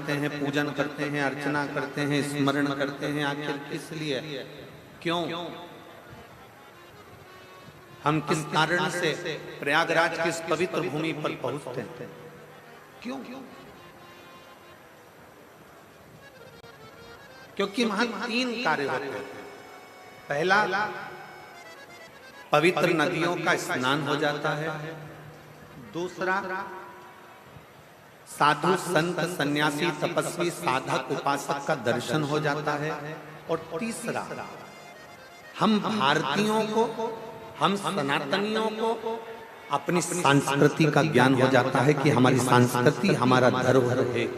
करते हैं, पूजन करते हैं, अर्चना करते हैं, स्मरण करते हैं, आखिर किस लिए? क्यों? हम किस कारण से प्रयागराज की इस पवित्र भूमि पर पहुंचते हैं? क्यों? क्योंकि वहां 3 कार्य होते हैं। पहला, पवित्र नदियों का स्नान हो जाता है। दूसरा, साधु संत सन्यासी तपस्वी साधक उपासक का दर्शन हो जाता है। और तीसरा, हम भारतीयों को, हम सनातनियों को अपनी संस्कृति का ज्ञान हो जाता है कि हमारी संस्कृति हमारा धरोहर है।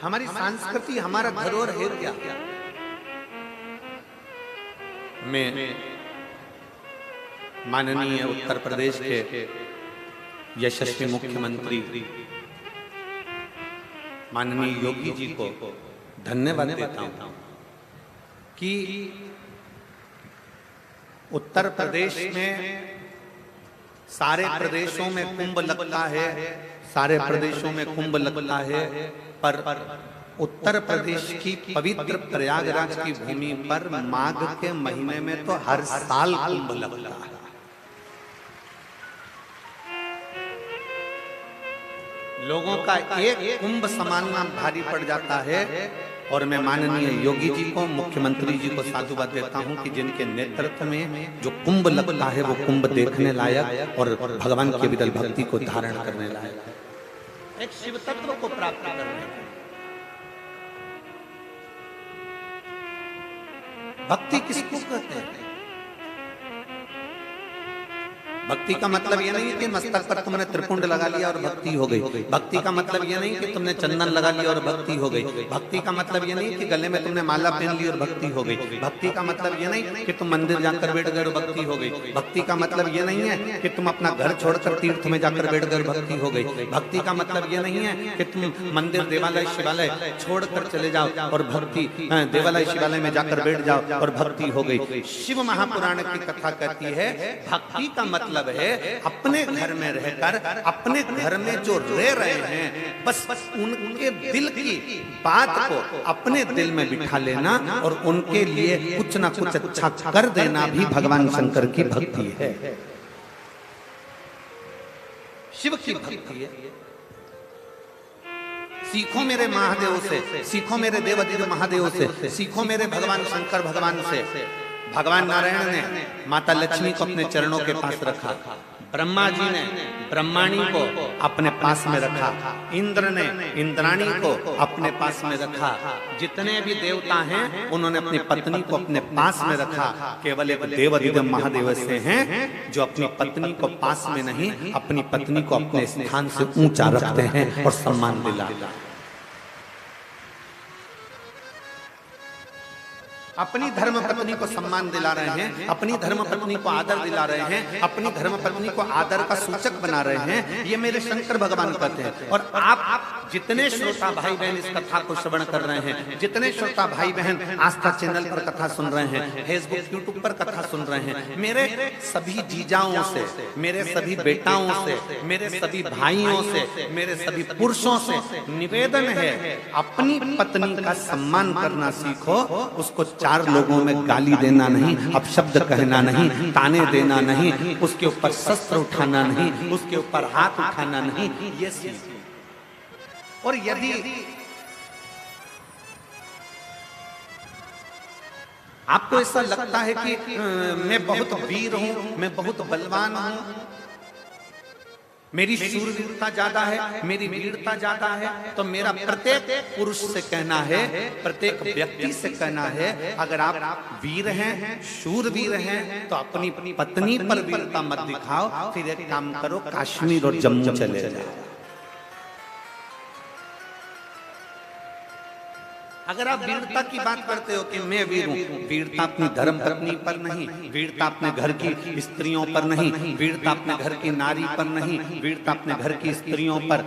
हमारी संस्कृति हमारा धरोहर है क्या? मैं माननीय उत्तर प्रदेश के यशस्वी मुख्यमंत्री माननीय योगी जी को धन्यवाद देता हूं कि उत्तर प्रदेश में सारे प्रदेशों में कुंभ लगता है, सारे प्रदेशों में कुंभ लगता है, पर उत्तर प्रदेश की पवित्र प्रयागराज की भूमि पर माघ के महीने में तो हर साल कुंभ लगता है। लोगों का एक कुंभ समानना भारी पड़ जाता है। और मैं माननीय योगी जी को, मुख्यमंत्री जी को साधुवाद देता हूं कि जिनके नेतृत्व में जो कुंभ लगता है वो कुंभ देखने लायक और भगवान के विरल भक्ति को धारण करने लायक है, एक शिव तत्व को प्राप्त करने के। भक्ति किसको कहते हैं? भक्ति का मतलब यह नहीं कि मस्तक पर तुमने त्रिपुंड लगा लिया और भक्ति हो गई। भक्ति का मतलब यह नहीं कि तुमने चंदन लगा लिया और भक्ति हो गई। भक्ति का मतलब यह नहीं कि गले में तुमने माला पहन ली और भक्ति हो गई। भक्ति का मतलब यह नहीं कि तुम मंदिर जाकर बैठ गए और भक्ति हो गई। भक्ति का मतलब यह नहीं है कि तुम अपना घर छोड़कर तीर्थ में जाकर बैठ गए, भक्ति हो गई। भक्ति का मतलब यह नहीं है कि तुम मंदिर, देवालय, शिवालय छोड़कर चले जाओ और भक्ति, देवालय शिवालय में जाकर बैठ जाओ और भक्ति हो गई। शिव महापुराण की कथा कहती है भक्ति का मतलब है अपने घर में रहकर, अपने घर में जो रह रहे हैं, बस उनके दिल की बात को अपने दिल में बिठा लेना और उनके लिए कुछ ना कुछ अच्छा कर देना भी भगवान शंकर की भक्ति है, शिव की भक्ति है। सीखो मेरे महादेव से, सीखो मेरे देवादिदेव महादेव से, सीखो मेरे भगवान शंकर भगवान से। भगवान नारायण ने माता लक्ष्मी को अपने चरणों के पास रखा, ब्रह्मा जी ने ब्रह्माणी को अपने पास में रखा, इंद्र ने इंद्राणी को अपने पास में रखा। जितने भी देवता हैं उन्होंने अपनी पत्नी को अपने पास में रखा। केवल एक देवादिदेव महादेव से हैं जो अपनी पत्नी को पास में नहीं, अपनी पत्नी को अपने स्थान से ऊंचा रखते हैं और सम्मान दिलाते हैं। अपनी धर्म पत्नी को सम्मान दिला रहे हैं, अपनी धर्म पत्नी को आदर दिला रहे हैं, अपनी धर्म पत्नी को आदर का सूचक बना रहे हैं। ये मेरे शंकर भगवान कहते हैं। और आप जितने श्रोता भाई बहन इस कथा को श्रवण कर रहे हैं, जितने श्रोता भाई बहन आस्था चैनल पर कथा सुन रहे हैं, फेसबुक यूट्यूब पर कथा सुन रहे हैं, मेरे सभी जीजाओं से, मेरे सभी बेटाओं से, मेरे सभी भाइयों से, मेरे सभी पुरुषों से निवेदन है, अपनी पत्नी का सम्मान करना सीखो। उसको 4 लोगों में गाली देना नहीं, अपशब्द कहना नहीं, ताने देना नहीं, उसके ऊपर शस्त्र उठाना नहीं, उसके ऊपर हाथ उठाना नहीं, ये सीखो। और यदि आपको ऐसा लगता है कि मैं बहुत वीर हूं, मैं बहुत बलवान हूं, मेरी शूरवीरता ज्यादा है, मेरी वीरता ज्यादा है, तो मेरा प्रत्येक पुरुष से कहना है, प्रत्येक व्यक्ति से कहना है, अगर आप वीर हैं, शूरवीर हैं, तो अपनी पत्नी पर वीरता मत दिखाओ। फिर एक काम करो, कश्मीर और जम्मू चले जाओ। अगर आप वीरता की बात करते हो कि मैं वीर हूं, वीरता अपनी धर्म पत्नी पर नहीं, वीरता अपने घर की स्त्रियों पर नहीं, वीरता अपने घर की नारी पर नहीं, वीरता अपने घर की स्त्रियों पर,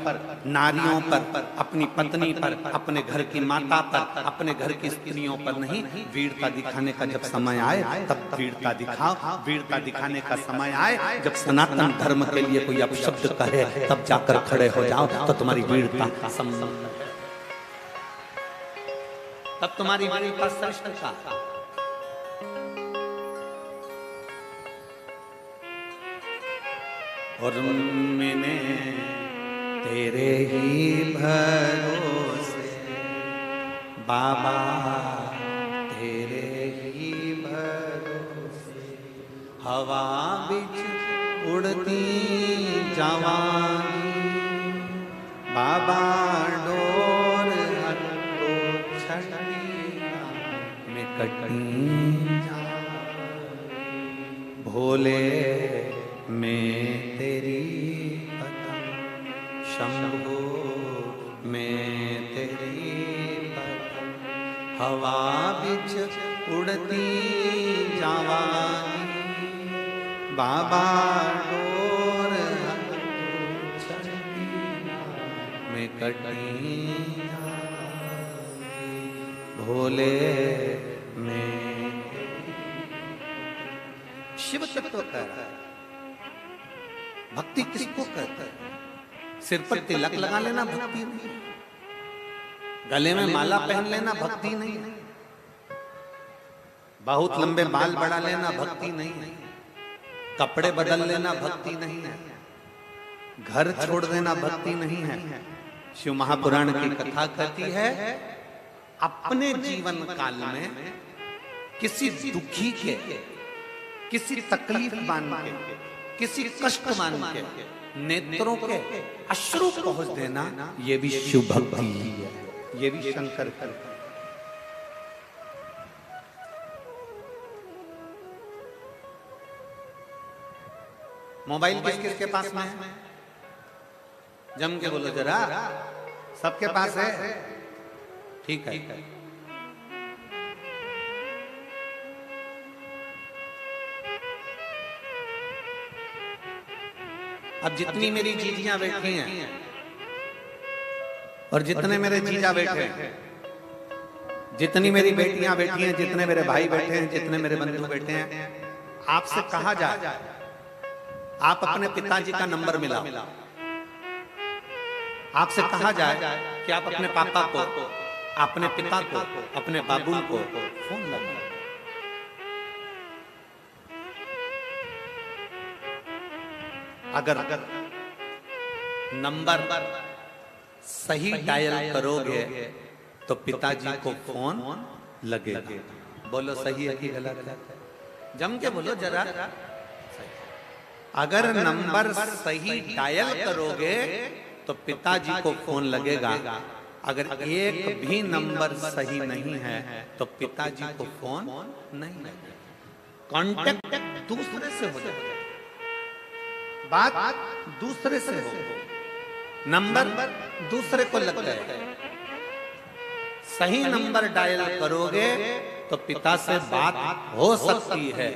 नारियों पर, अपनी पत्नी पर, अपने घर की माता पर, अपने घर की स्त्रियों पर नहीं। वीरता दिखाने का जब समय आए तब वीरता दिखाओ। वीरता दिखाने का समय आए जब सनातन धर्म के लिए कोई अपशब्द कहे तब जाकर खड़े हो जाओ, तो तुम्हारी वीरता संबंध, तब तुम्हारी वीरता श्रेष्ठता। और मैंने तेरे ही भरोसे बाबा, तेरे ही भरोसे हवा बिच उड़ती जवानी बाबा, डोर हटो छड़ी में कटी भोले में तेरी पतंग, शंभो में तेरी पतंग, हवा बिच उड़ती जवानी बाबा, डोर छड़ी में कटी भोले में। शिव तत्व कह रहा है, भक्ति किसको कहता है? सिर पर तिलक लगा लेना भक्ति नहीं, गले में माला पहन लेना भक्ति नहीं, बहुत लंबे बाल बढ़ा लेना भक्ति नहीं, कपड़े बदल लेना भक्ति नहीं है, घर छोड़ देना भक्ति नहीं है। शिव महापुराण की कथा कहती है, अपने जीवन काल में किसी दुखी के, किसी तकलीफ मान के, किसी कष्ट मान के नेत्रों के अश्रु पहुंच देना, ये भी शिव भक्ति है, ये भी शंकर की। मोबाइल किस किस के पास में है? जम के बोलो जरा, सबके पास है? ठीक है। अब जितनी मेरी जीजियां बैठी हैं और जितने मेरे जीजा बैठे हैं, जितनी मेरी बेटियां बैठी हैं, जितने मेरे भाई बैठे हैं, जितने मेरे बंधु बैठे हैं, आपसे कहा जाए आप अपने पिताजी का नंबर मिलाओ। आपसे कहा जाए कि आप अपने पापा को, अपने पिता को, अपने बाबू को फोन लगाओ। अगर नंबर सही डायल करोगे तो पिताजी को फोन लगेगा। बोलो सही है कि गलत है? जम के बोलो जरा। अगर नंबर सही डायल करोगे तो पिताजी को फोन लगेगा। अगर एक भी नंबर सही नहीं है तो पिताजी को फोन नहीं लगेगा। कांटेक्ट दूसरे से हो जाएगा, बात दूसरे से हो, नंबर दूसरे को लग जाएगा। सही नंबर डायल करोगे तो पिता से बात हो सकती है,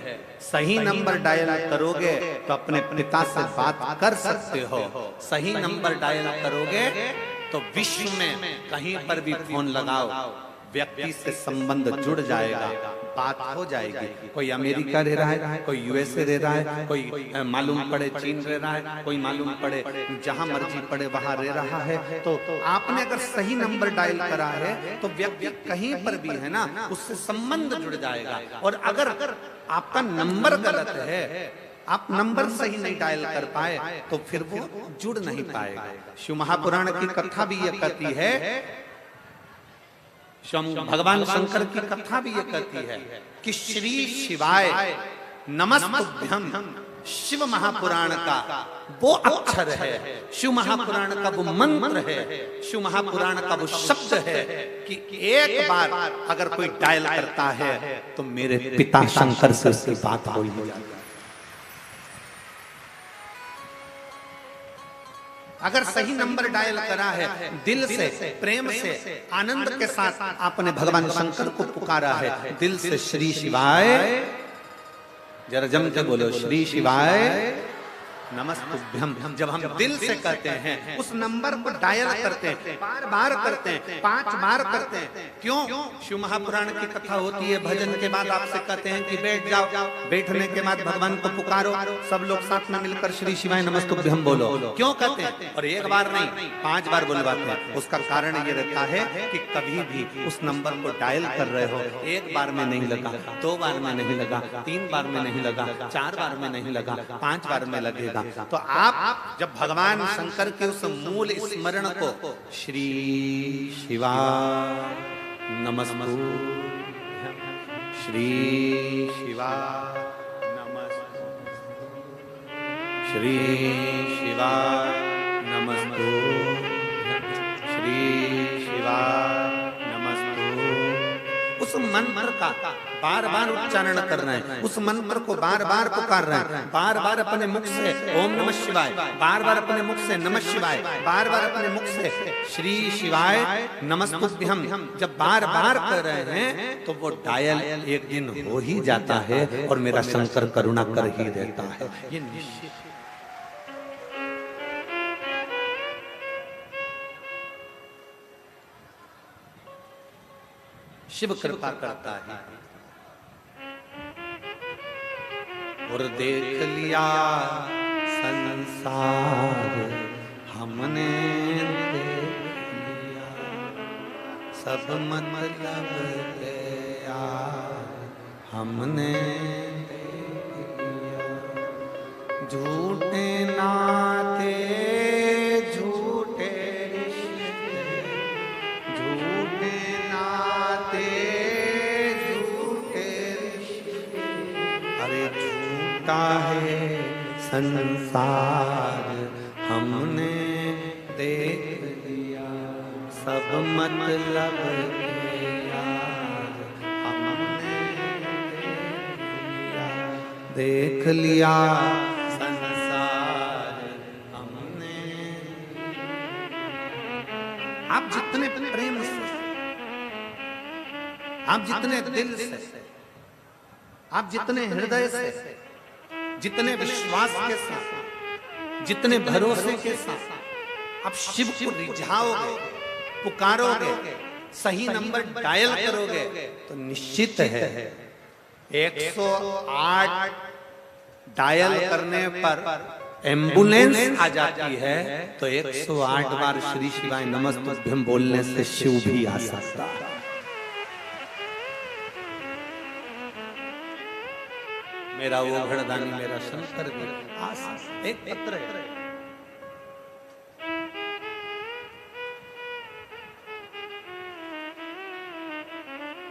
सही नंबर डायल करोगे तो अपने पिता से बात कर सकते हो। सही नंबर डायल करोगे तो विश्व में कहीं पर भी फोन लगाओ, व्यक्ति से संबंध जुड़ जाएगा, बात हो जाएगी। कोई अमेरिका रह रहा है, कोई यूएसए रह रहा है, कोई मालूम पड़े चीन रह रहा है, कोई मालूम पड़े जहां मर्जी पड़े वहां रह रहा है, तो आपने अगर सही नंबर डायल करा है तो व्यक्ति कहीं पर भी है ना, उससे संबंध जुड़ जाएगा। और अगर आपका नंबर गलत है, आप नंबर सही नहीं डायल कर पाए तो फिर वो जुड़ नहीं पाएगा। शिव महापुराण की कथा भी ये कहती है, भगवान शंकर की कथा भी ये कहती है कि श्री शिवाय नमस्तुभ्यम शिव महापुराण का वो अक्षर है, शिव महापुराण का वो मंत्र है, शिव महापुराण का वो शब्द है कि एक बार अगर कोई डायल करता है तो मेरे पिता शंकर से उसकी बात हो जाती है। अगर सही नंबर डायल करा है, दिल से, प्रेम से, आनंद के साथ आपने भगवान शंकर को पुकारा है, दिल से श्री शिवाय, जरा जम के बोलो, श्री शिवाय नमस्तुभ्यम। जब हम दिल से कहते हैं, उस नंबर को डायल करते हैं, बार बार करते हैं, 5 बार करते हैं। क्यों? शिव महापुराण की कथा होती है, भजन के बाद आपसे कहते हैं कि बैठ जाओ, बैठने के बाद भगवान को पुकारो, सब लोग साथ में मिलकर श्री शिवाय नमस्तुभ्यम बोलो। क्यों कहते हैं? और एक बार नहीं, 5 बार बुलवाते हैं। उसका कारण ये रहता है कि कभी भी उस नंबर को डायल कर रहे हो, 1 बार में नहीं लगा, 2 बार में नहीं लगा, 3 बार में नहीं लगा, 4 बार में नहीं लगा, 5 बार में लगेगा। तो आप जब भगवान शंकर के उस मूल स्मरण को श्री शिवाय नमस्तुभ्यम, श्री शिवाय नमस्तुभ्यम, श्री शिवाय नमस्तुभ्यम, श्री शिवाय नमस्तुभ्यम, उस मंत्र का बार बार उच्चारण करना है, उस मंत्र को बार बार पुकारना है, बार बार अपने मुख से ओम नमः शिवाय, बार बार अपने मुख से नमः शिवाय, बार बार अपने मुख से श्री शिवाय नमस्तुभ्यम जब बार बार कर रहे हैं तो वो डायल एक दिन हो ही जाता है और मेरा शंकर करुणा कर ही देता है, ये निश्चित है। शिव कृपा करता है। और देख लिया संसार हमने, देख लिया सब मतलब गया हमने, देख लिया झूठे नाते झूठे रिश्ते, झूठे नाते झूठे रिश्ते, अरे झूठा है संसार हमने देख लिया सब मतलब गया हमने, देख लिया संसार हमने। आप जितने प्रेम से, आप जितने दिल से, आप जितने हृदय से, जितने विश्वास के साथ, जितने भरोसे के साथ आप शिव को रिझाओगे, पुकारोगे, सही नंबर डायल करोगे तो निश्चित है 108 डायल करने पर एम्बुलेंस आ जाती है, तो 108 बार श्री शिवाय नमस्तुभ्यम बोलने से शिव भी आ सकता है। मेरा वो घड़दानी मेरा शंकर भी आस। एक पत्र है,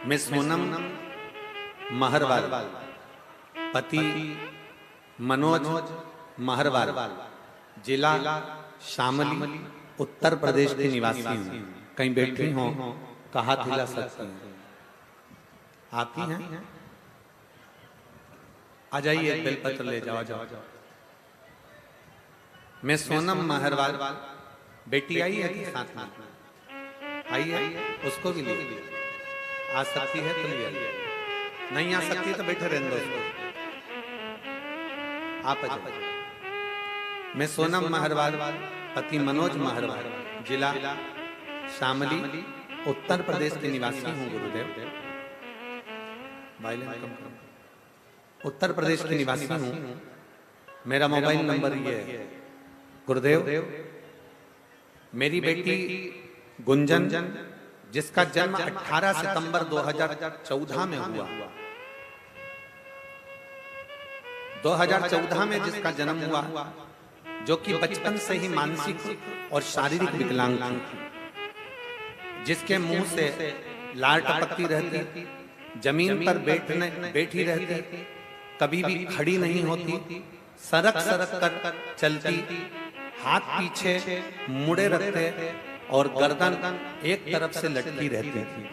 मैं सोनम महरवाल, पति मनोज महरवाल, जिला शामली, उत्तर प्रदेश की निवासी हूँ। कहीं बैठी हो तो हाथ हिला सकती हैं, आती हैं? आ जाइए, बेलपत्र ले जाओ, जाओ। मैं सोनम महरवाल, बेटी आई है कि साथ में? आई है, उसको भी ले आ सकती है तो ले, नहीं आ सकती तो बैठे रहने दो उसको। आप आ जाइए। मैं सोनम महरवाल, पति मनोज महरवाल, जिला शामली, उत्तर प्रदेश के निवासी हूँ। गुरुदेव, उत्तर प्रदेश के निवासी हूँ। मेरा मोबाइल नंबर ये है। गुरुदेव, मेरी बेटी गुंजन, जिसका जन्म 18 सितंबर 2014 में हुआ, 2014 में जिसका जन्म हुआ, जो कि बचपन से ही मानसिक और शारीरिक विकलांग थी, जिसके मुंह से लार टपकती रहती, जमीन पर बैठी रहती, कभी भी खड़ी नहीं होती, सरक सरक कर चलती, हाथ पीछे मुड़े रखते और गर्दन एक तरफ से लटकी रहती थी।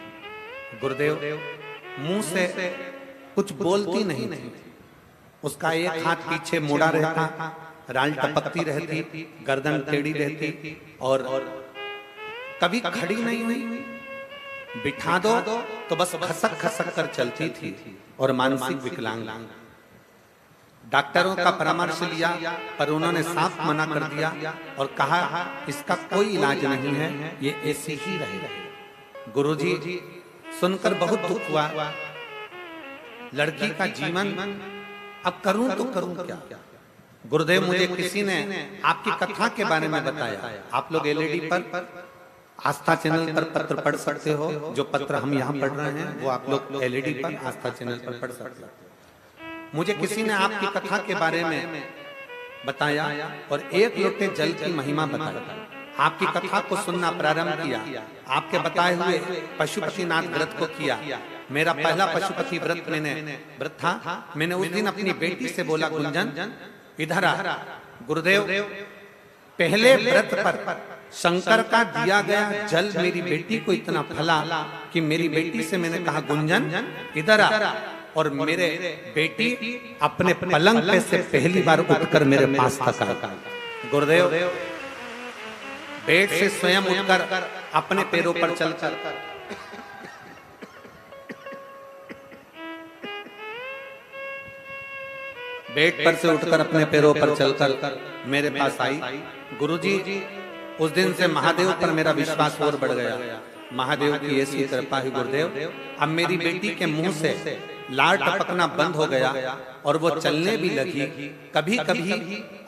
गुरुदेव, मुंह से कुछ बोलती नहीं थी, उसका एक हाथ पीछे मुड़ा रहता, राल टपकती रहती, गर्दन टेढ़ी रहती और कभी खड़ी नहीं हुई, बिठा दो तो बस खसक खसक कर चलती थी और मानसिक विकलांग। डॉक्टरों का परामर्श लिया पर उन्होंने साफ मना कर दिया और कहा इसका कोई इलाज नहीं है, ये ऐसी ही रहेगा। गुरुजी सुनकर बहुत दुख हुआ, लड़की का जीवन अब करूं तो करूं क्या। गुरुदेव मुझे किसी ने आपकी कथा के बारे में बताया, आप लोग एलईडी पर आस्था चैनल पर पत्र पढ़ सकते हो, जो पत्र हम यहाँ पढ़ रहे हैं वो आप लोग एलईडी पर आस्था चैनल पर पढ़ सकते हो। मुझे किसी ने आपकी कथा के बारे में बताया और एक लोटे जल की महिमा बताई। आपकी कथा को सुनना प्रारंभ किया, आपके बताए हुए पशुपतिनाथ व्रत को किया। मेरा पहला पशुपति व्रत था। मैंने उस दिन अपनी बेटी से बोला, गुंजन इधर आ। गुरुदेव पहले व्रत पर शंकर का दिया गया जल मेरी बेटी को इतना फला कि मेरी बेटी से मैंने कहा, गुंजन इधर आ। और मेरे बेटी अपने पलंग पे से पहली बार उठकर मेरे पास तक आ। गुरुदेव बेड से स्वयं उठकर अपने पैरों पर चलकर बेड पर से उठकर अपने पैरों पर चलकर मेरे पास आई। गुरुजी उस दिन से महादेव पर मेरा विश्वास और बढ़ गया। महादेव की ऐसी कृपा है गुरुदेव, अब मेरी बेटी के मुंह से लार टपकना बंद हो गया और वो चलने भी लगी। कभी कभी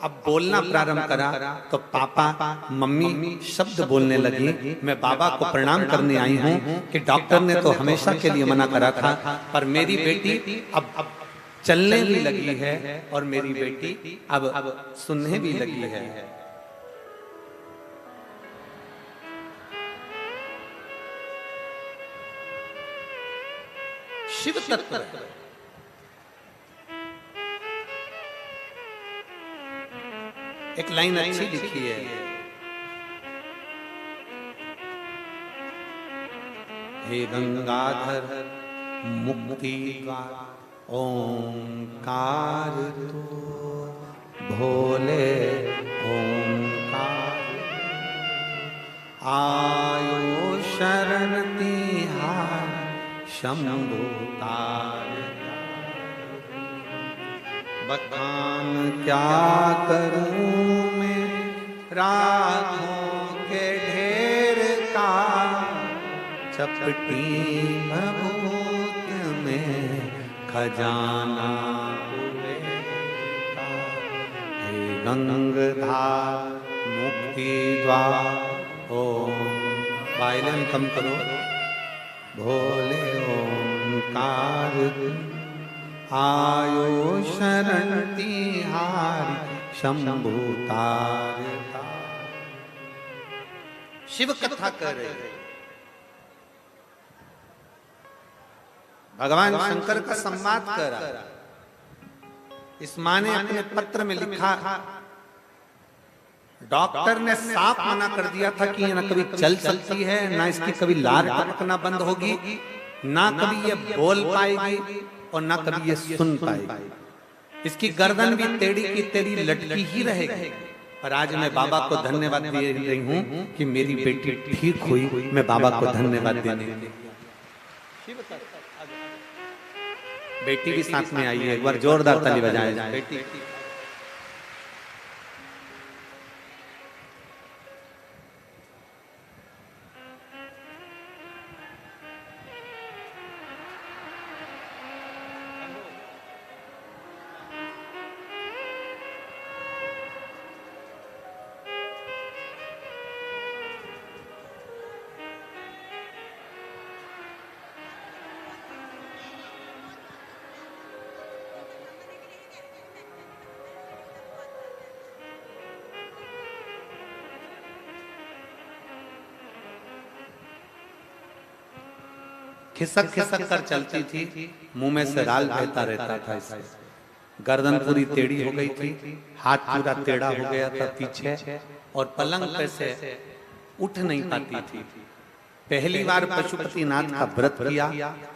अब बोलना प्रारंभ करा तो पापा मम्मी शब्द बोलने लगी। मैं बाबा को प्रणाम करने आई हूँ कि डॉक्टर ने तो हमेशा के लिए मना करा था, पर मेरी बेटी अब चलने भी लगी है और मेरी बेटी अब सुनने भी लगी है। शिव तत्व एक लाइन अच्छी लिखी है, हे गंगाधर मुक्ति द्वार ओंकार तो भोले ओंकार आयो शरण तिहार शंभु तार। बखान क्या करूं मैं रागों के ढेर का, चपटी भभूत में खजाना हुए का। हे गंगाधर मुक्ति द्वार ओम, वायलिन कम करो, भोले ओंकार आयो शरण तिहारी शंभु तार। शिव कथा कर रहे हैं, भगवान शंकर का संवाद करा। इस माँ ने अपने पत्र में लिखा, डॉक्टर ने साफ मना कर दिया था कि ये ना कभी चल सकती है, ना इसकी कभी लार टपकना बंद होगी, ना कभी ये बोल पाएगी और ना कभी ये सुन पाएगी। इसकी गर्दन भी टेढ़ी की टेढ़ी लटकी ही रहेगी। और आज मैं बाबा को धन्यवाद दे रही हूँ कि मेरी बेटी ठीक हुई। मैं बाबा को धन्यवाद देने बेटी भी साथ में आई है, एक बार जोरदार ताली बजाएं बेटी। खिसक खिसक कर चलती थी, मुंह में से राल बहता रहता था। इससे गर्दन पूरी टेढ़ी हो गई थी, हाथ पूरा टेढ़ा हो गया था पीछे, और पलंग पे से उठ नहीं पाती थी। पहली बार पशुपतिनाथ का व्रत किया,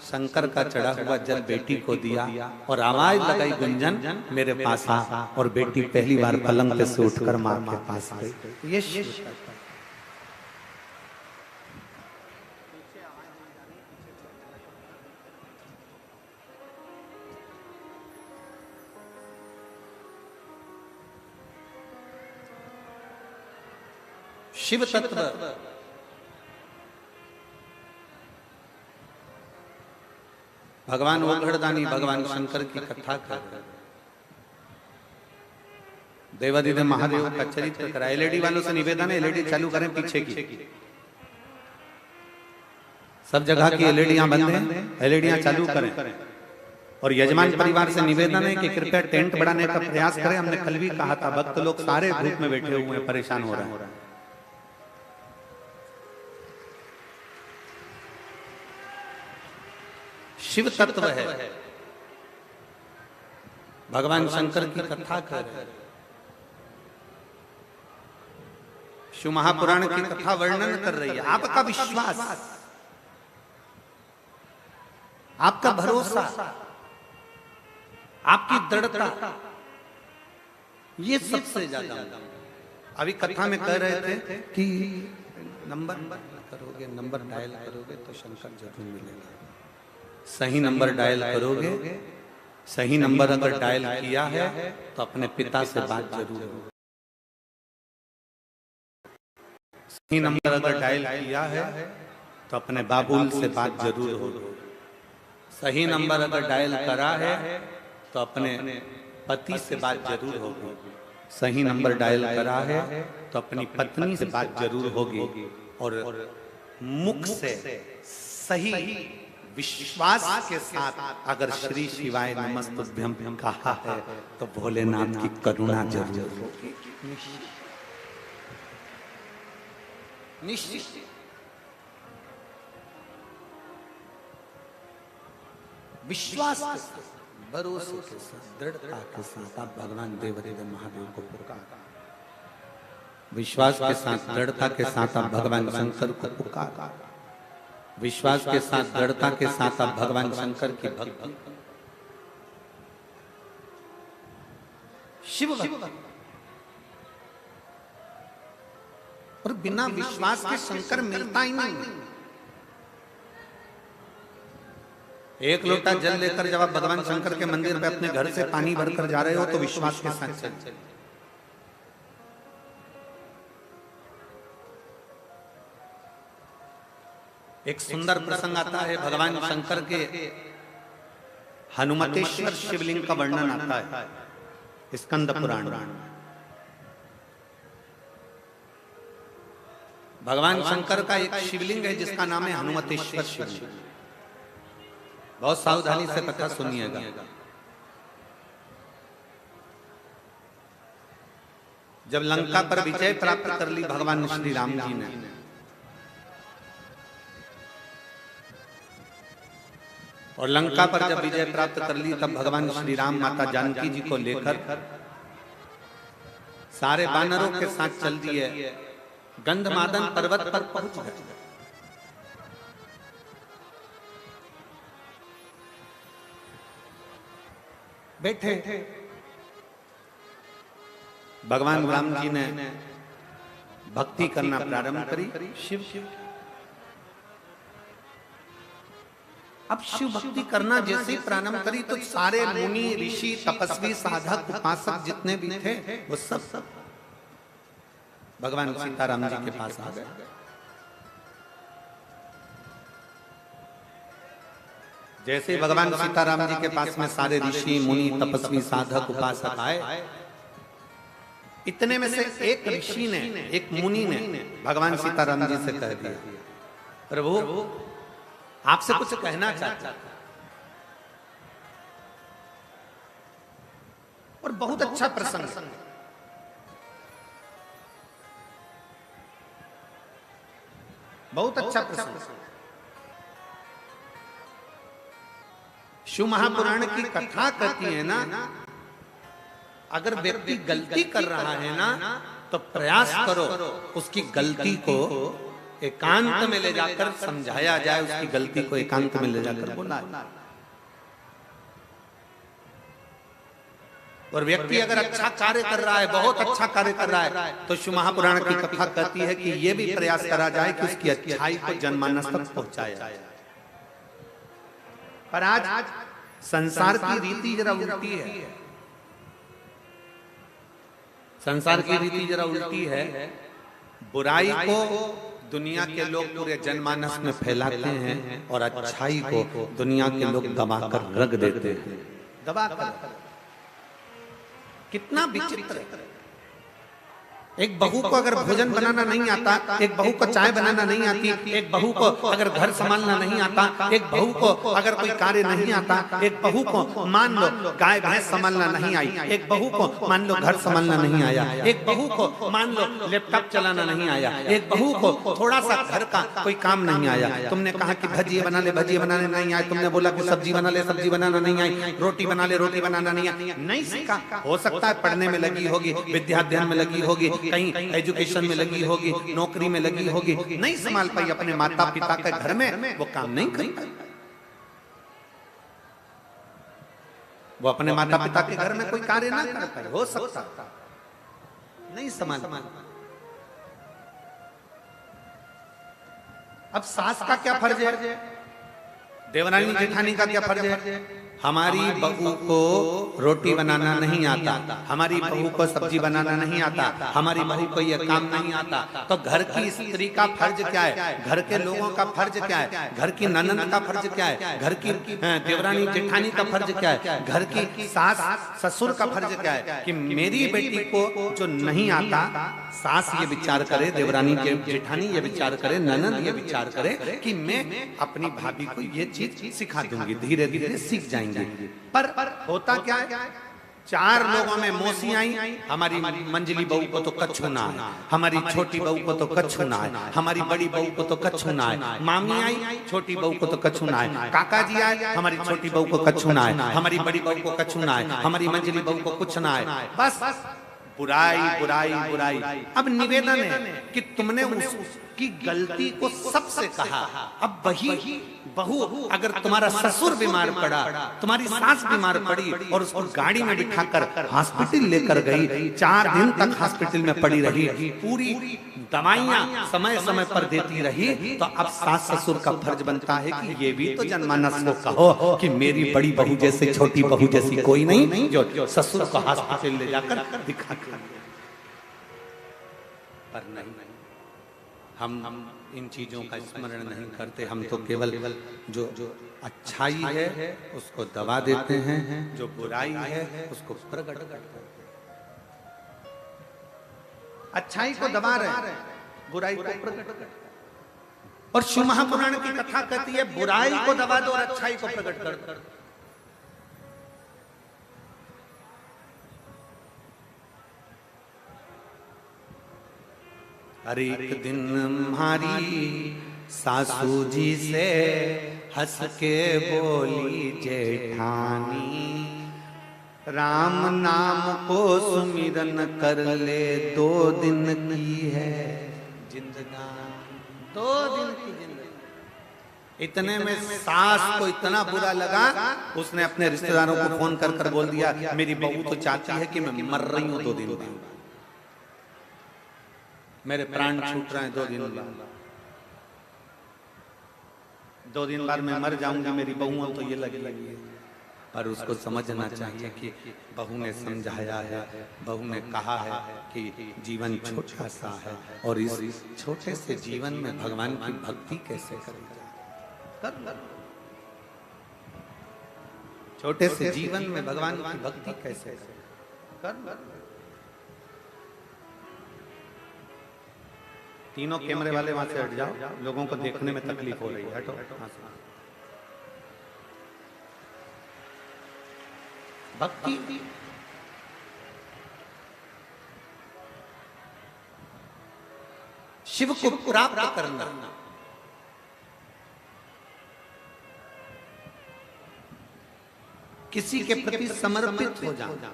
शंकर का चढ़ा हुआ जल बेटी को दिया और आवाज लगाई, गुंजन मेरे पास आ। और बेटी पहली बार पलंग पे से उठकर मां के पास गई। ये शिव तत्व है। शिव तत्व भगवान ओघड़दानी भगवान शंकर की कथा कर देवादिदेव महादेव का चरित्र करा। एलईडी वालों से निवेदन है, एलईडी चालू करें पीछे की। सब जगह की एलईडियां बंद हैं, एलईडियां चालू करें। और यजमान परिवार से निवेदन है कि कृपया टेंट बढ़ाने का प्रयास करें। हमने कल भी कहा था, भक्त लोग सारे ग्रुप में बैठे हुए हैं, परेशान हो रहे हैं। शिव तत्व है, भगवान शंकर की कथा कर रहे हैं। शिव महापुराण की कथा वर्णन कर रही है। आपका विश्वास, आपका भरोसा, आपकी दृढ़ता, ये सबसे ज्यादा। अभी कथा में कह रहे थे कि नंबर करोगे, नंबर डायल करोगे तो शंकर जरूर मिलेगा। सही नंबर डायल करोगे, सही नंबर अगर डायल किया है तो अपने पिता से बात जरूर हो। सही नंबर अगर डायल किया है तो अपने बाबुल से बात जरूर हो। सही नंबर अगर डायल करा है तो अपने पति से बात जरूर होगी। सही नंबर डायल करा है तो अपनी पत्नी से बात जरूर होगी। और मुख से सही विश्वास के साथ अगर श्री शिवाय नमस्तुभ्यम कहा है तो भोलेनाथ की करुणा जरूर होगी। निश्चित विश्वास के साथ, भरोसे के साथ, दृढ़ता के साथ आप भगवान देवदेव महादेव को पुकार। विश्वास के साथ, दृढ़ता के साथ आप भगवान शंकर को पुकार। विश्वास के साथ, दृढ़ता के साथ आप भगवान शंकर की भक्ति। शिव और बिना विश्वास के शंकर मिलता ही नहीं। एक लोटा जल लेकर जब आप भगवान शंकर के मंदिर पे अपने घर से पानी भरकर जा रहे हो तो विश्वास के साथ चल। एक सुंदर प्रसंग आता है भगवान शंकर के हनुमतेश्वर शिवलिंग का वर्णन आता है स्कंद पुराण। भगवान शंकर का एक शिवलिंग है जिसका नाम है हनुमतेश्वर शिवलिंग। बहुत सावधानी से कथा सुनिएगा। जब लंका पर विजय प्राप्त कर ली भगवान श्री राम जी ने, और लंका पर जब विजय प्राप्त कर ली तब भगवान श्री राम माता जानकी जी को लेकर सारे वानरों के साथ चल दिए, गंधमादन पर्वत पर पहुंच गए। बैठे भगवान राम जी ने भक्ति करना प्रारंभ करी। शिव अब शिव भक्ति करना जैसे प्रारंभ करी तो सारे मुनि ऋषि तपस्वी साधक उपासक जितने भी थे वो सब भगवान सीताराम जी के पास आ गए। जैसे भगवान सीताराम जी के पास में सारे ऋषि मुनि तपस्वी साधक उपासक आए, इतने में से एक ऋषि ने, एक मुनि ने भगवान सीताराम जी से कह दिया, प्रभु आपसे कुछ कहना चाहता था। और बहुत अच्छा प्रसंग, बहुत अच्छा प्रसंग। शिव महापुराण की कथा कहती है ना, अगर व्यक्ति गलती कर रहा है ना तो प्रयास करो उसकी गलती को एकांत में ले जाकर समझाया जाए, उसकी गलती को एकांत में ले जाकर बोला। और व्यक्ति अगर अच्छा कार्य कर रहा है, बहुत अच्छा कार्य कर रहा है, तो शिव महापुराण की कथा कहती है कि यह भी प्रयास करा जाए कि उसकी अच्छाई को जनमानस तक पहुंचाया जाए। पर आज संसार की रीति जरा उल्टी है। संसार की रीति जरा उल्टी है। बुराई को दुनिया के लोग पूरे जनमानस में फैलाते हैं और अच्छाई को दुनिया के लोग दबाकर रख देते हैं। दबाकर। कितना विचित्र है। एक बहू को अगर भोजन बनाना नहीं आता, एक बहू को चाय बनाना नहीं आती, एक बहू को अगर घर संभालना नहीं आता, एक बहू को अगर कोई कार्य नहीं आता, एक बहू को मान लो गाय भैंस संभालना नहीं आई, एक बहू को मान लो घर संभालना नहीं आया, एक बहू को मान लो लैपटॉप चलाना नहीं आया, एक बहू को थोड़ा सा घर का कोई काम नहीं आया। तुमने कहा कि भजिए बना ले, भजिए बनाने नहीं आए। तुमने बोला कि सब्जी बना ले, सब्जी बनाना नहीं आई। रोटी बना ले, रोटी बनाना नहीं आई। नहीं सीखा। हो सकता है पढ़ने में लगी होगी, विद्या अध्ययन में लगी होगी, कहीं एजुकेशन में लगी होगी, नौकरी में लगी होगी, नहीं संभाल पाई अपने माता पिता के घर में, वो काम नहीं कर पाई। वो अपने माता पिता के घर में कोई कार्य ना कर पाए, हो सकता नहीं संभाल पाई। अब सास का क्या फर्ज है, देवरानी जेठानी का क्या फर्ज है? हमारी बहू को रोटी बनाना नहीं आता, हमारी बहू को सब्जी बनाना नहीं आता, हमारी बहू को यह काम नहीं आता, तो घर की स्त्री का फर्ज क्या है? घर के लोगों का फर्ज क्या है? घर की ननद का फर्ज क्या है? घर की देवरानी जेठानी का फर्ज क्या है? घर की सास ससुर का फर्ज क्या है? कि मेरी बेटी को जो नहीं आता, सास ये विचार करे, देवरानी जेठानी ये विचार करे, ननद ये विचार करे कि मैं अपनी भाभी को ये चीज सिखा दूंगी, धीरे धीरे सीख जाएंगे। पर होता क्या है? चार लोगों में मौसी आई, हमारी मंजली बहू को तो कच्छू ना है, हमारी छोटी बहू को तो कच्छू ना है, हमारी बड़ी बहू को तो कच्छू ना है, मामी आई छोटी बहू को तो कच्छू ना है, काका जी आए हमारी छोटी बहू को कच्छू ना है, हमारी बड़ी बहू को कच्छू ना है, हमारी मंजली बहू को कुछ ना है। बस बुराई बुराई बुराई। अब निवेदन है कि तुमने उसकी गलती को सबसे कहा। अब वही बहू अगर तुम्हारा ससुर बीमार पड़ा, तुम्हारी सास बीमार पड़ी और उसको गाड़ी में बिठाकर हॉस्पिटल लेकर गई, 4 दिन तक हॉस्पिटल में पड़ी रही, पूरी दवाइयां समय समय पर देती रही, तो अब सास ससुर का फर्ज बनता है कि ये भी तो जनमानस को कहो कि मेरी बड़ी बहू जैसे, छोटी बहू जैसी कोई नहीं जो ससुर को हॉस्पिटल ले जाकर दिखा। पर नहीं, हम इन चीजों का स्मरण नहीं करते। हम तो केवल जो अच्छाई है उसको दबा देते हैं, जो बुराई है उसको प्रकट करते हैं। अच्छाई को दबा रहे, बुराई को प्रकट करते हैं। और शिव महापुराण की कथा कहती है बुराई को दबा दो और अच्छाई को प्रकट कर दो। अरे एक दिन हमारी सासू जी से हंस के बोली जेठानी, राम नाम को सुमिरन कर ले, 2 दिन की है जिंदगानी, 2 दिन की जिंदगी। इतने में सास को इतना बुरा लगा, उसने अपने रिश्तेदारों को फोन कर कर बोल दिया मेरी बहू तो चाहती है कि मैं मर रही हूं 2 दिन बाद, मेरे प्राण छूट रहे हैं 2 दिन बाद, 2 दिन बाद मैं मर जाऊंगी, मेरी बहुओं तो ये लगी है। पर उसको समझना चाहिए कि बहू ने समझाया है, बहू ने कहा है कि जीवन छोटा सा है और इस छोटे से जीवन में भगवान की भक्ति कैसे करें। छोटे से जीवन में भगवान की भक्ति कैसे करें। तीनों कैमरे वाले वहां से हट जाओ, लोगों को देखने में तकलीफ हो रही है, हटो। भक्ति शिव को प्राप्त करना, किसी के प्रति समर्पित हो जाना,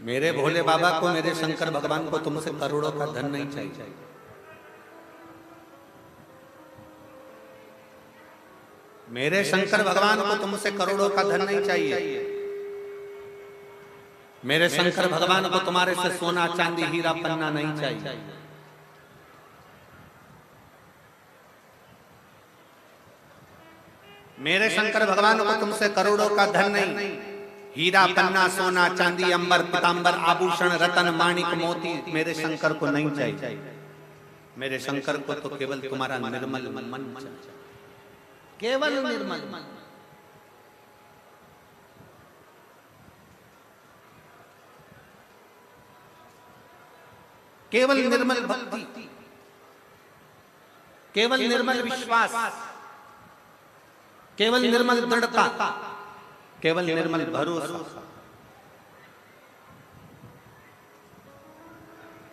मेरे भोले बाबा को, मेरे शंकर भगवान को तुमसे करोड़ों का धन नहीं चाहिए। मेरे शंकर भगवान को तुमसे करोड़ों का धन नहीं चाहिए। मेरे शंकर भगवान को तुम्हारे से सोना चांदी हीरा पन्ना नहीं चाहिए। मेरे शंकर भगवान को तुमसे करोड़ों का धन नहीं, हीरा पन्ना सोना चांदी अंबर पीतांबर आभूषण रतन माणिक मोती मेरे शंकर को नहीं चाहिए। मेरे शंकर को तो केवल तुम्हारा निर्मल मन चाहिए, केवल निर्मल मन। केवल निर्मल भक्ति, केवल निर्मल विश्वास, केवल निर्मल दृढ़ता, केवल निर्मल भरोसा।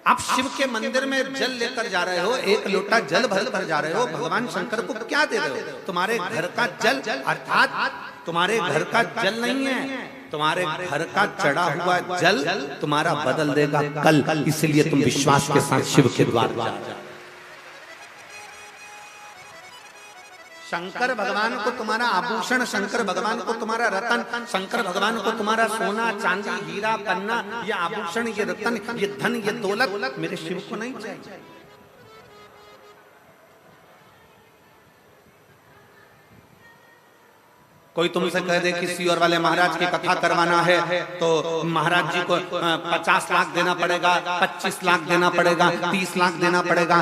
आप शिव के मंदिर में जल लेकर जा रहे हो, एक लोटा जल भर कर जा रहे हो, भगवान शंकर को क्या दे रहे हो? तुम्हारे घर का जल, अर्थात तुम्हारे घर का जल नहीं है, तुम्हारे घर का चढ़ा हुआ जल तुम्हारा बदल देगा कल। इसलिए तुम विश्वास के साथ शिव के द्वार जा। शंकर भगवान को तुम्हारा आभूषण, शंकर भगवान को तुम्हारा रतन, शंकर भगवान को तुम्हारा सोना चांदी हीरा पन्ना, ये आभूषण, ये रतन, ये धन, ये दौलत मेरे शिव को नहीं चाहिए। कोई तुमसे कह दे कि सीवर वाले महाराज की कथा करवाना है तो महाराज जी को 50 लाख देना पड़ेगा, 25 लाख देना पड़ेगा, 30 लाख देना पड़ेगा,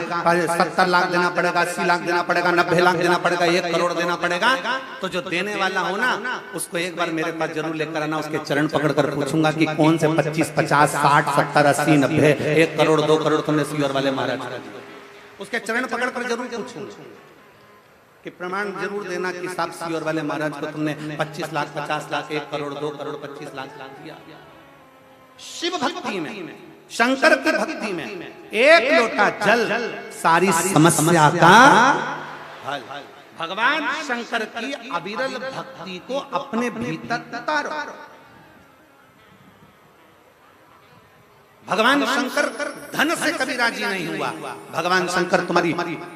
70 लाख देना पड़ेगा, 80 लाख देना पड़ेगा, 90 लाख देना पड़ेगा, 1 करोड़ देना पड़ेगा। तो जो देने वाला हो ना, उसको एक बार मेरे पास जरूर लेकर आना। उसके चरण पकड़कर पूछूंगा कि कौन से 25, 50, 60, 70, 80, 90, 1 करोड़ 2 करोड़ तुमने सीवर वाले महाराज, उसके चरण पकड़कर जरूर पूछूंगा कि प्रमाण जरूर देना कि साहब सीवर वाले महाराज को तुमने 25 लाख, 50 लाख, 1 करोड़ 2 करोड़ 25 लाख दिया। शिव भक्ति में, शंकर की भक्ति में एक लोटा जल सारी समस्या का हल। भगवान शंकर की अविरल भक्ति को अपने भीतर उतारो। भगवान शंकर धन से कभी राजी नहीं हुआ, भगवान शंकर तुम्हारी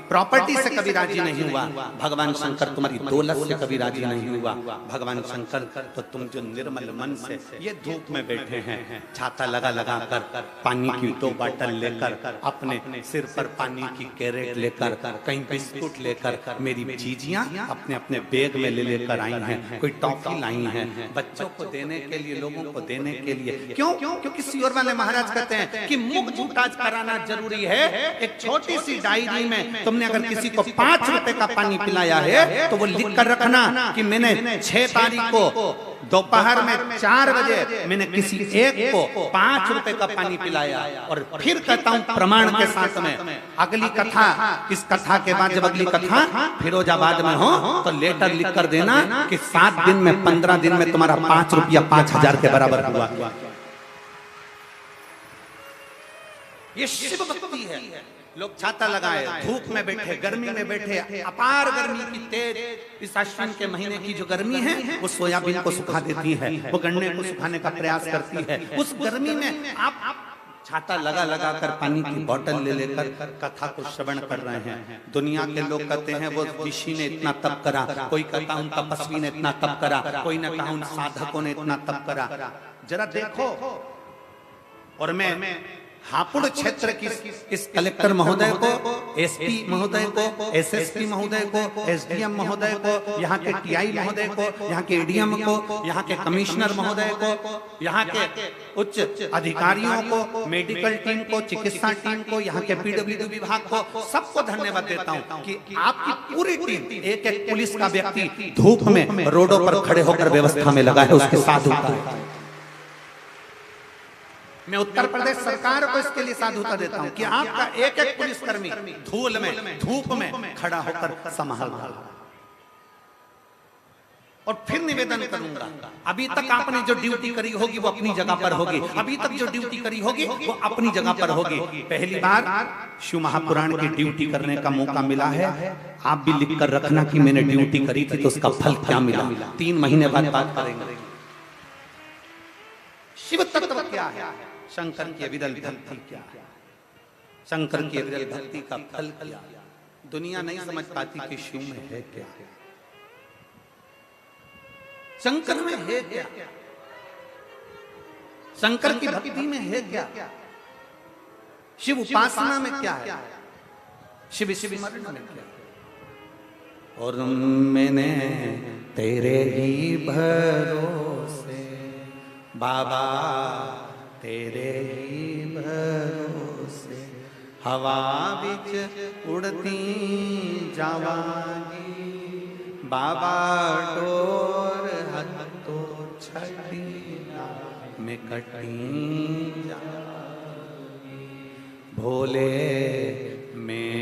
प्रॉपर्टी से कभी राजी नहीं हुआ, भगवान शंकर तुम्हारी दौलत से कभी राजी नहीं हुआ। भगवान शंकर तो तुम जो निर्मल मन से ये धूप में बैठे हैं, छाता लगा लगा कर, पानी की 2 बाटल लेकर, अपने सिर पर पानी की कैरेट लेकर, कहीं बिस्कुट लेकर, मेरी चीजियां अपने अपने बैग में ले लेकर आई हैं, कोई टॉफी लाई है बच्चों को देने के लिए, लोगों को देने के लिए। क्यों? क्योंकि सीवर वाले महाराज कहते हैं कि मुख झूठा कराना जरूरी है। एक छोटी सी डायरी में तुमने अगर किसी को 5 रुपए का पानी पिलाया है तो वो लिख कर रखना कि मैंने 6 तारीख को दोपहर में 4 बजे मैंने किसी एक को 5 रुपए का पानी पिलाया। और फिर कहता हूं प्रमाण के साथ में, अगली कथा, इस कथा के बाद जब अगली कथा फिरोजाबाद में हो तो लेटर लिख कर देना कि 7 दिन में 15 दिन में तुम्हारा 5 रुपया 5000 के बराबर हुआ। ये शिव भक्ति है। लोग छाता लगाए, धूप में बैठे, गर्मी में बैठे, अपार गर्मी की तेज, इस अश्विन के महीने की जो गर्मी है वो सोयाबीन को सुखा देती है, वो गन्ने को सुखाने का प्रयास करती है। उस गर्मी में आप छाता लगा लगा कर पानी की बोतल ले लेकर कथा को श्रवण कर रहे हैं। दुनिया के लोग कहते हैं वो ऋषि ने इतना तप करा, कोई कहता उन तपस्वी ने इतना तप करा, कोई ने कहा उन साधकों ने इतना तप करा। जरा देखो। और मैं हापुड़ क्षेत्र की इस कलेक्टर महोदय को, एसपी महोदय को, एसएसपी महोदय को, एसडीएम महोदय को, यहाँ के टीआई महोदय को, यहाँ के एडीएम को, यहाँ के कमिश्नर महोदय को, यहाँ के उच्च अधिकारियों को, मेडिकल टीम को, चिकित्सा टीम को, यहाँ के पीडब्ल्यूडी विभाग को, सबको धन्यवाद देता हूँ कि आपकी पूरी टीम, एक एक पुलिस का व्यक्ति धूप में रोडों पर खड़े होकर व्यवस्था में लगा है उसके साधुता। मैं उत्तर प्रदेश सरकार को इसके लिए साधुता देता हूं कि आपका एक एक पुलिसकर्मी धूल में, धूप में खड़ा होकर संभाल रहा। और फिर निवेदन करूंगा, अभी तक आपने जो ड्यूटी करी होगी वो अपनी जगह पर होगी, अभी तक जो ड्यूटी करी होगी वो अपनी जगह पर होगी। पहली बार शिव महापुराण की ड्यूटी करने का मौका मिला है। आप भी लिख कर रखना कि मैंने ड्यूटी करी थी तो उसका फल क्या मिला। 3 महीने बाद बात करेंगे। शिव तत्व क्या है? शंकर की अविरल भक्ति क्या है, शंकर की अविरल भक्ति का फल क्या है, दुनिया नहीं समझ पाती कि शिव में है क्या, शंकर में है क्या, शंकर की भक्ति में है क्या, शिव उपासना में क्या है, शिव स्मरण में क्या है। और मैंने तेरे ही भरोसे बाबा, तेरे ही भरोसे हवा बिच उड़ती जावांगी बाबा, डोर हथो छड़ी में कटी जावांगी भोले मैं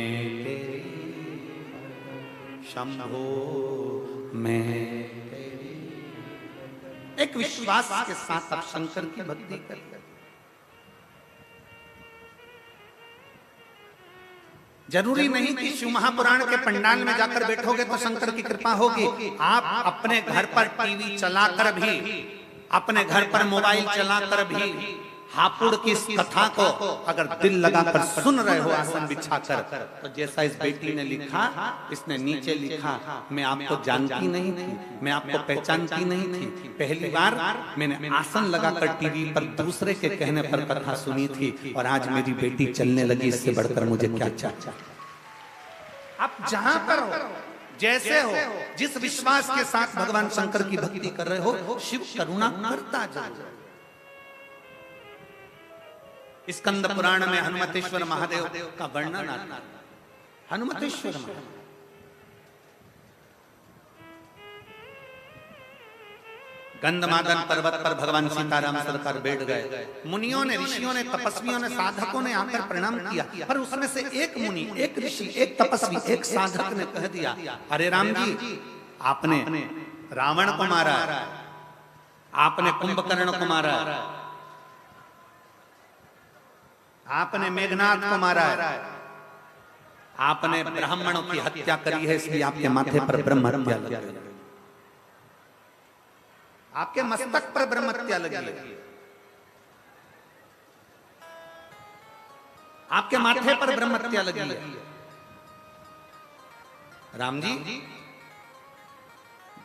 शंभो में। एक विश्वास के साथ आप शंकर की भक्ति करिए। जरूरी नहीं कि शिव महापुराण के पंडाल में जाकर बैठोगे तो शंकर की कृपा होगी। आप अपने घर पर टीवी चलाकर भी, अपने घर पर मोबाइल चलाकर भी हापुड़ की इस कथा को अगर दिल लगाकर सुन रहे हो आसन बिछाकर, तो जैसा इस बेटी ने लिखा, इसने नीचे लिखा, मैं आपको जानती नहीं थी, मैं आपको पहचानती नहीं थी, पहली बार मैंने आसन लगाकर टीवी पर दूसरे के कहने पर कथा सुनी थी और आज मेरी बेटी चलने लगी, इससे बढ़कर मुझे क्या चाहिए। आप जहां पर हो, जैसे हो, जिस विश्वास के साथ भगवान शंकर की भक्ति कर रहे हो, शिव करुणा करता जाए। स्कंद पुराण में हनुमतेश्वर महादेव का वर्णन आता है। हनुमतेश्वर महादेव गंधमादन पर्वत पर भगवान सीताराम सरकार बैठ गए। मुनियों ने, ऋषियों ने, तपस्वियों ने, साधकों ने आकर प्रणाम किया, पर उसमें से एक मुनि, एक ऋषि, एक तपस्वी, एक साधक ने कह दिया, अरे राम जी, आपने रावण को मारा, आपने कुंभकर्ण को मारा, आपने मेघनाथ को मारा है, आपने ब्राह्मणों की हत्या करी है, इसलिए आपके माथे पर ब्रह्म हत्या लगी है, आपके मस्तक पर ब्रह्म हत्या लगी है, आपके माथे पर ब्रह्म हत्या लगी है। राम जी,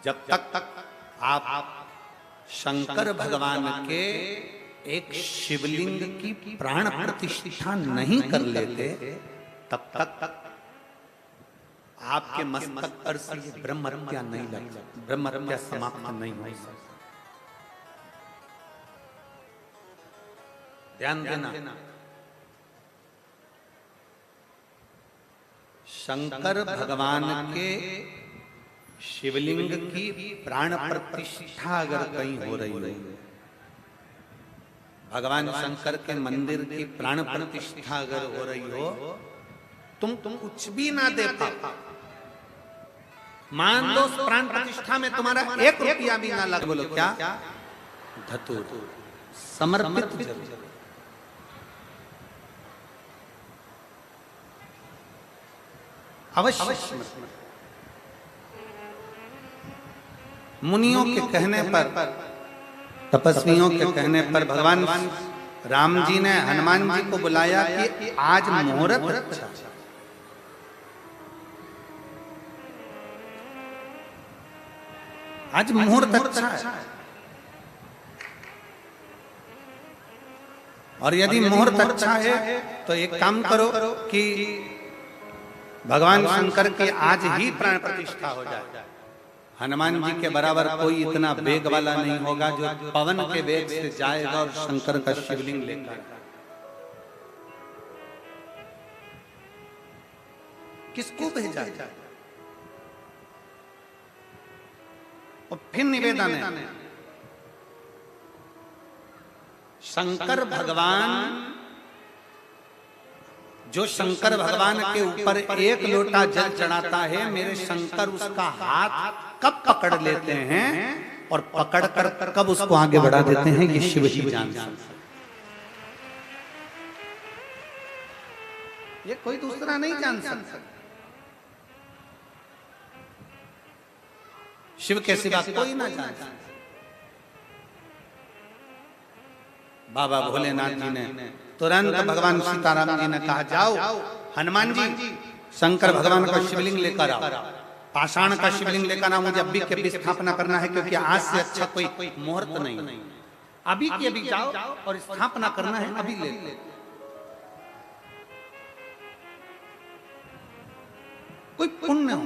जब तक आप शंकर भगवान के एक शिवलिंग की प्राण प्रतिष्ठा नहीं कर लेते, तब तक आपके मस्तक पर से ब्रह्म हत्या नहीं लगती, ब्रह्म हत्या समाप्त नहीं हो सकती। ध्यान देना, शंकर भगवान के शिवलिंग की प्राण प्रतिष्ठा अगर कहीं हो रही है, भगवान शंकर के मंदिर की प्राण प्रतिष्ठा अगर हो रही हो, तुम कुछ भी ना दे पाओ, मान लो प्राण प्रतिष्ठा में तुम्हारा 1 रुपया भी ना लगे, बोलो क्या? धतूर समर्पित जरूर। अवश्य। मुनियों के कहने पर, तपस्वियों के कहने पर भगवान राम जी ने हनुमान जी को बुलाया कि आज मुहूर्त अच्छा, आज मुहूर्त अच्छा है, और यदि मुहूर्त अच्छा है तो एक काम करो कि भगवान शंकर की आज ही प्राण प्रतिष्ठा हो जाए। हनुमान जी के बराबर कोई इतना वेग वाला नहीं होगा जो पवन के वेग से जाएगा और शंकर का शिवलिंग लेकर। किसको भेजा जाए? और फिर निवेदन है, शंकर भगवान, जो शंकर भगवान के ऊपर 1 लोटा जल चढ़ाता है, मेरे शंकर उसका हाथ कब पकड़ लेते हैं और पकड़कर कब उसको आगे बढ़ा देते हैं, ये शिव ही जानते हैं। ये कोई दूसरा नहीं जान सकता। शिव के सिवा कोई ना जान सकता। बाबा भोलेनाथ जी ने तुरंत भगवान सीताराम जी ने कहा, जाओ हनुमान जी शंकर भगवान का शिवलिंग लेकर आओ, पाषाण का शिवलिंग लेकर आओ, मुझे अभी के अभी स्थापना करना है, क्योंकि आज से अच्छा कोई मुहूर्त नहीं, अभी के अभी जाओ और स्थापना करना है, अभी ले लो। कोई पुण्य हो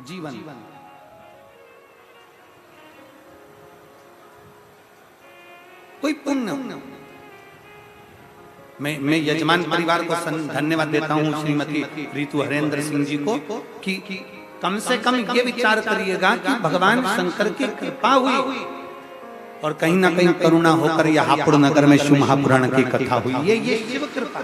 जीवन, कोई पुण्य हो। मैं यजमान परिवार को धन्यवाद देता हूं, श्रीमती ऋतु हरेंद्र सिंह जी को, कि कम से कम ये विचार करिएगा कि भगवान शंकर की कृपा हुई और कहीं ना कहीं करुणा होकर यह हापुड़ नगर में शिव महापुराण की कथा हुई, ये शिव कृपा।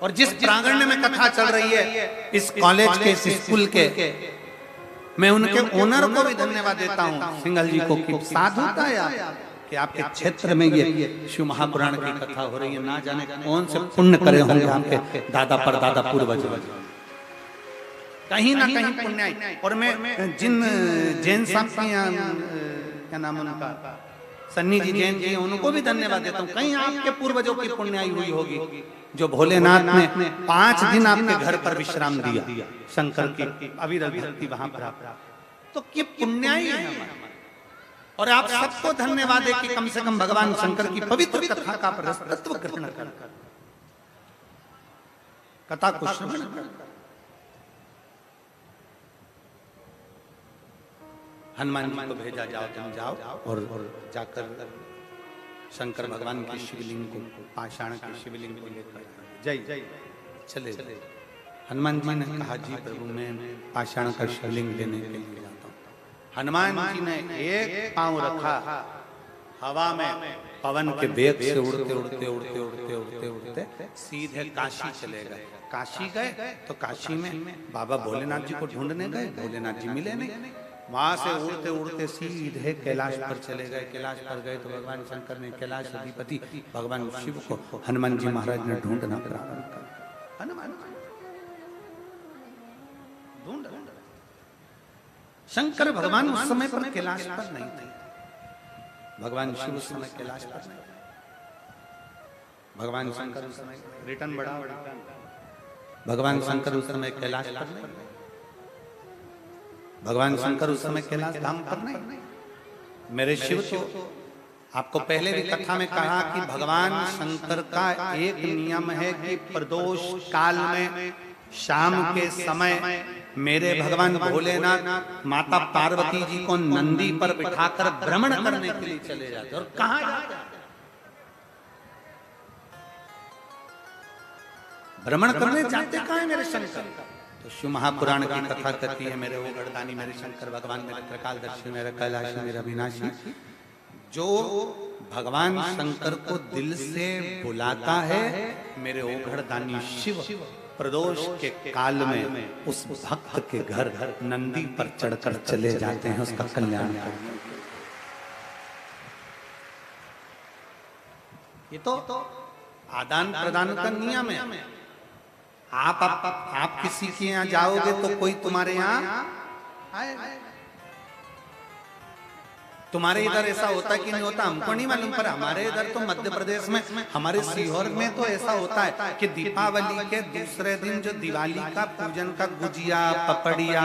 और जिस प्रांगण में कथा चल रही है, इस कॉलेज के, इस स्कूल के, मैं उनके ओनर को भी धन्यवाद देता हूं, सिंघल जी को, कि साथ होता है कि आपके क्षेत्र में ये शिव महापुराण की कथा हो रही है। ना जाने कौन से पुण्य करे होंगे आपके दादा परदादा पूर्वज, कहीं ना कहीं पुण्य आई। और मैं जिन जैन साहब की, क्या नाम है उनका, सन्नी जी जैन जी, उनको भी धन्यवाद देता हूँ। कहीं आपके पूर्वजों की पुण्याई हुई होगी, जो भोलेनाथ ने 5 दिन आपके घर पर विश्राम दिया, शंकर की अविरल भक्ति वहां पर, तो ये पुण्याई है हमारा। और आप सबको धन्यवाद है कि कम से कम भगवान शंकर की पवित्र कथा का प्रस्तुत्व ग्रहण कर, कथा को श्रवण कर। हनुमान जी को भेजा, जाओ तुम जाओ और जाकर शंकर भगवान के शिवलिंग को, पाषाण के शिवलिंग को लेकर जय जय चले। हनुमान जी ने कहा, जी प्रभु मैं पाषाण का शिवलिंग लेने के लिए जाता हूँ। हनुमान जी ने एक पांव रखा हवा में, पवन के वेग से उड़ते उड़ते उड़ते उड़ते उड़ते उड़ते सीधे काशी चले गए। काशी गए तो काशी में बाबा भोलेनाथ जी को ढूंढने गए, भोलेनाथ जी मिले नहीं। वहां से उड़ते उड़ते सीधे कैलाश पर चले गए। कैलाश पर गए तो भगवान शंकर ने, कैलाश अधिपति भगवान शिव को हनुमान जी महाराज ने ढूंढना प्रारंभ कर। हनुमान ढूंढ, शंकर भगवान उस समय पर कैलाश पर नहीं थे, भगवान शिव उस समय कैलाश पर नहीं, भगवान शंकर उस समय रिटर्न बढ़ा, भगवान शंकर उस समय कैलाश पर नहीं, भगवान शंकर उस समय कैलाश धाम पर नहीं। मेरे शिव तो आपको पहले भी कथा में कहा कि भगवान शंकर का एक नियम है कि प्रदोष काल में शाम के समय मेरे भगवान भोलेनाथ माता पार्वती जी को नंदी पर बिठाकर भ्रमण करने के लिए चले जाते। और कहां जाते? भ्रमण करने जाते कहां है मेरे शंकर? तो शिव महापुराण की कथा कहती है, मेरे वो गढ़दानी, मेरे शंकर भगवान, मेरे त्रिकालदर्शी, मेरे कैलाशी, मेरे अविनाशी, जो भगवान शंकर को दिल से बुलाता है, मेरे ओघड़दानी शिव प्रदोष के काल में उस भक्त के घर नंदी पर चढ़कर चले जाते हैं उसका कल्याण करने। ये तो आदान प्रदान का नियम है। आप किसी के यहाँ जाओगे तो कोई तुम्हारे यहाँ आएगा। तुम्हारे इधर ऐसा होता है कि नहीं होता हमको नहीं मालूम, पर हमारे इधर तो मध्य प्रदेश में, हमारे सीहोर में तो ऐसा होता है कि दीपावली के दूसरे दिन जो दिवाली का पूजन का गुजिया, पपड़िया,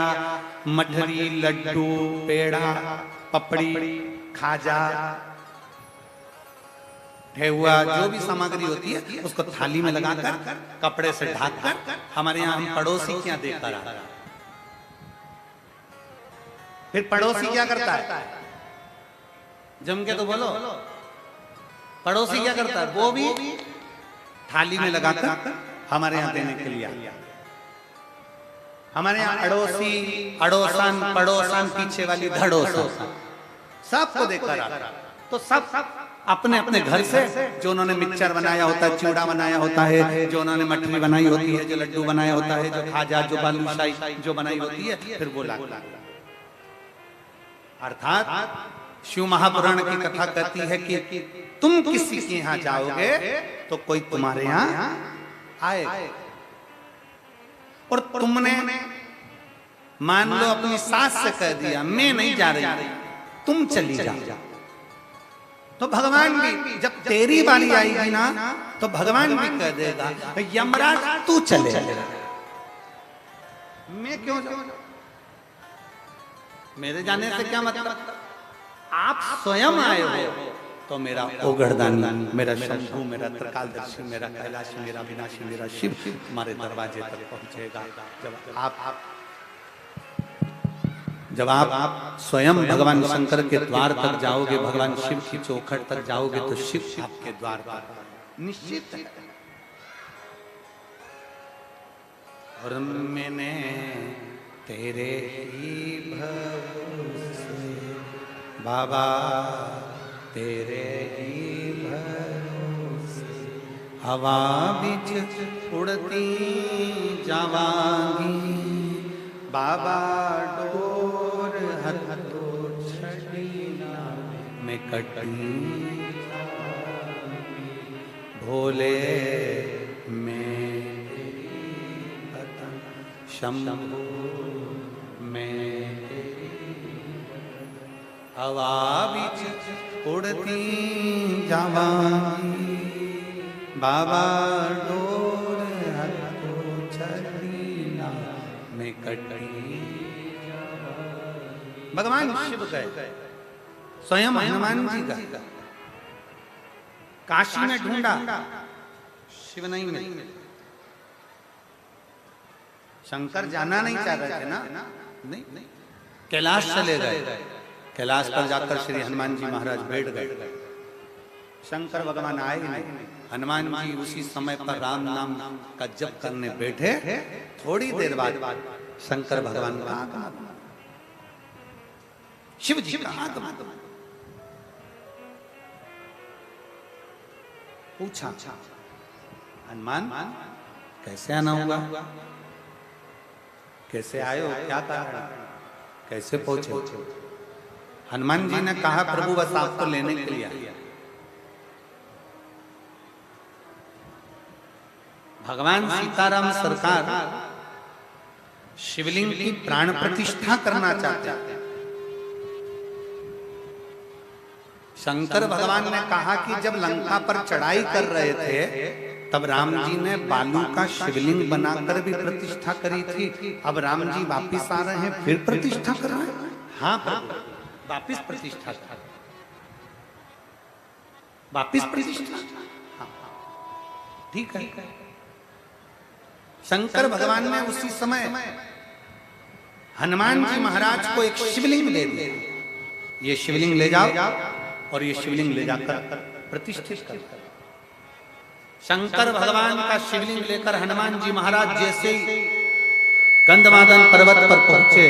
मठरी, लड्डू, पेड़ा, पपड़ी, खाजा, ठेहुआ, जो भी सामग्री होती है उसको थाली में लगाकर कपड़े से ढककर हमारे यहाँ हम पड़ोसी क्या देकर आ रहा। फिर पड़ोसी क्या करता है? जम के तो बोलो, पड़ोसी क्या करता है? वो भी थाली में लगाकर हमारे यहाँ देने के लिए आया। हमारे यहाँ अड़ोसी, अड़ोसन, पड़ोसन, पीछे वाली धड़ोसन, सबको देकर आ रहा। तो सब अपने अपने घर से जो उन्होंने मिक्सचर बनाया होता है, चूड़ा बनाया होता है, जो उन्होंने मठरी बनाई होती है, जो लड्डू बनाया होता है, जो खाजा, जो बालूशाही जो बनाई होती है, फिर वो ला। अर्थात शिव महापुराण की कथा कहती है कि तुम किसी के यहाँ जाओगे तो कोई तुम्हारे यहाँ आएगा। और तुमने मान लो अपनी सास से कह दिया मैं नहीं जा रही, तुम चली जा। तो भगवान भी जब तेरी बारी आएगी ना तो भगवान भी कह देगा यमराज तू चले, मैं क्यों जाऊं? मेरे जाने से क्या मतलब? आप स्वयं आए हो तो मेरा ओगरदानी, मेरा शंभू, मेरा त्रिकालदर्शी, मेरा कैलाशी, मेरा विनाशी, मेरा शिव हमारे दरवाजे तक पहुंचेगा। जब आप स्वयं भगवान शंकर के द्वार तक जाओगे, भगवान शिव की चौखट तक जाओगे तो शिव आपके द्वार पर निश्चित है। और मैंने तेरे ही भरोसे बाबा, तेरे ही भरोसे हवा बिच उड़ती जावांगी बाबा, डोर हथो छड़ी में कटी भोले में शंभू में हवा बिच उड़ती जावांगी बाबा, डोर हथो छड़ी में कटी। भगवान शिव गए, स्वयं हनुमान जी गए, काशी में ढूंढा, शिव नहीं मिले। शंकर जाना नहीं चाह रहे थे ना, नहीं, कैलाश चले गए। कैलाश पर जाकर श्री हनुमान जी महाराज बैठ गए। शंकर भगवान आए नहीं। हनुमान जी उसी समय पर राम नाम का जप करने बैठे। थोड़ी देर बाद शंकर भगवान का आगमन, शिव जी का आगमन। पूछा हनुमान कैसे आना होगा, कैसे आए हो, क्या कारण, कैसे पहुंचे? हनुमान जी ने कहा प्रभु बस आपको लेने के लिए आया। भगवान सीताराम सरकार शिवलिंग की प्राण प्रतिष्ठा करना चाहते हैं। शंकर भगवान ने कहा कि जब लंका पर चढ़ाई कर रहे थे तब राम जी ने बालू का शिवलिंग बनाकर भी प्रतिष्ठा करी थी। अब राम जी वापिस आ रहे हैं, फिर प्रतिष्ठा कर रहे हैं। हाँ प्रभु, वापिस प्रतिष्ठा कर, वापिस प्रतिष्ठा, ठीक है। शंकर भगवान ने उसी समय हनुमान जी महाराज को एक शिवलिंग दे दिया। ये शिवलिंग ले जाओ और ये शिवलिंग ले जाकर प्रतिष्ठित कर। शंकर भगवान का शिवलिंग लेकर हनुमान जी महाराज जैसे गंधमादन पर्वत पर पहुंचे,